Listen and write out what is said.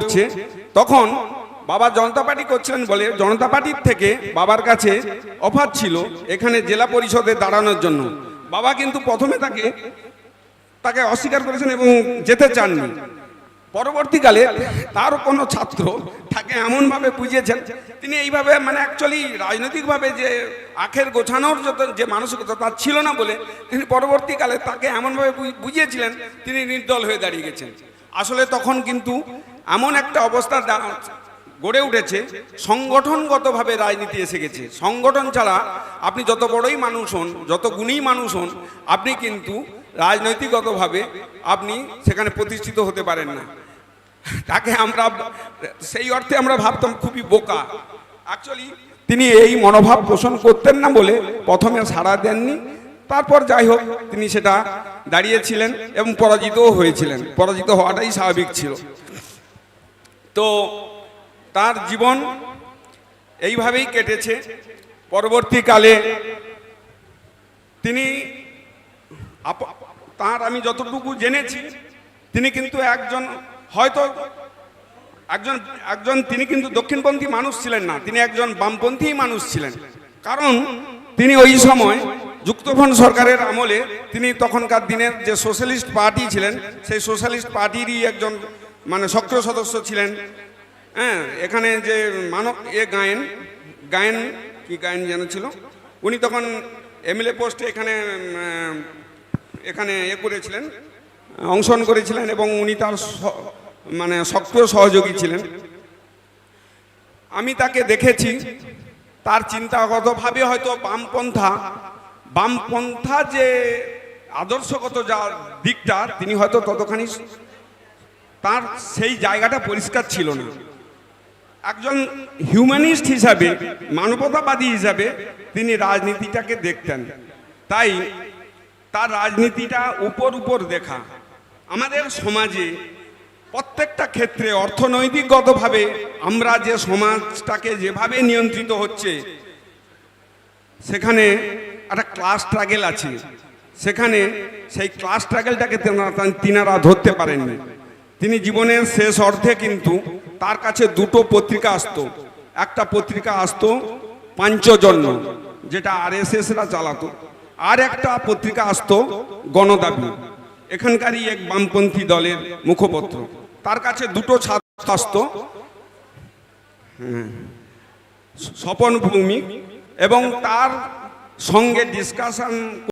উঠছে, তখন বাবা জনতা পার্টি করছিলেন বলে জনতা পার্টির থেকে বাবার কাছে অফার ছিল এখানে জেলা পরিষদে দাঁড়ানোর জন্য। বাবা কিন্তু প্রথমে তাকে অস্বীকার করেছেন এবং যেতে চাননি। পরবর্তীকালে তার কোনো ছাত্র তাকে এমনভাবে বুঝিয়েছেন, তিনি এইভাবে মানে অ্যাকচুয়ালি রাজনৈতিকভাবে যে আখের গোছানোর যে মানসিকতা তার ছিল না বলে তিনি পরবর্তীকালে তাকে এমনভাবে বুঝিয়েছিলেন তিনি নির্দল হয়ে দাঁড়িয়ে গেছেন। আসলে তখন কিন্তু এমন একটা অবস্থা গড়ে উঠেছে, সংগঠনগতভাবে রাজনীতি এসে গেছে। সংগঠন ছাড়া আপনি যত বড়ই মানুষ হন, যত গুণী মানুষ হন, আপনি কিন্তু রাজনৈতিকগতভাবে আপনি সেখানে প্রতিষ্ঠিত হতে পারেন না। তাকে আমরা সেই অর্থে আমরা ভাবতাম খুবই বোকা। অ্যাকচুয়ালি তিনি এই মনোভাব পোষণ করতেন না বলে প্রথমে সাড়া দেননি, তারপর যাই হোক তিনি সেটা দাঁড়িয়েছিলেন এবং পরাজিতও হয়েছিলেন। পরাজিত হওয়াটাই স্বাভাবিক ছিল। তো তার জীবন এইভাবেই কেটেছে। পরবর্তীকালে তিনি তার আমি যতটুকু জেনেছি তিনি কিন্তু তিনি কিন্তু দক্ষিণপন্থী মানুষ ছিলেন না, তিনি একজন বামপন্থী মানুষ ছিলেন। কারণ তিনি ওই সময় যুক্তফ্রন্ট সরকারের আমলে তিনি তখনকার দিনের যে সোশ্যালিস্ট পার্টি ছিলেন সেই সোশ্যালিস্ট পার্টিরই একজন মানে সক্রিয় সদস্য ছিলেন। হ্যাঁ, এখানে যে গায়েন কি গায়েন যেন ছিল, উনি তখন এমএলএ পোস্টে এখানে করেছিলেন, অংশগ্রহণ করেছিলেন এবং উনি তার মানে সক্রিয় সহযোগী ছিলেন। আমি তাকে দেখেছি, তার চিন্তাগতভাবে হয়তো বামপন্থা যে আদর্শগত যা দিকটা তিনি হয়তো ততখানি তার সেই জায়গাটা পরিষ্কার ছিল না। একজন হিউম্যানিস্ট হিসাবে, মানবতাবাদী হিসাবে তিনি রাজনীতিটাকে দেখতেন। তাই তার রাজনীতিটা উপর দেখা। আমাদের সমাজে প্রত্যেকটা ক্ষেত্রে অর্থনৈতিকগতভাবে আমরা যে সমাজটাকে যেভাবে নিয়ন্ত্রিত হচ্ছে সেখানে একটা ক্লাস স্ট্রাগল আছে। সেখানে সেই ক্লাস স্ট্রাগলটাকে তিনারা ধরতে পারেননি। তিনি জীবনের শেষ অর্ধে কিন্তু তার কাছে দুটো পত্রিকা আসতো। একটা পত্রিকা আসতো পাঞ্চজন্য, যেটা আরএসএসরা চালাতো, আর একটা পত্রিকা আসতো গণদাবী, এখানকারই এক বামপন্থী দলের মুখপত্র। তার কাছে দুটো ছাত্র আসতো, স্বপন ভৌমিক, এবং তার সঙ্গে ডিসকাশন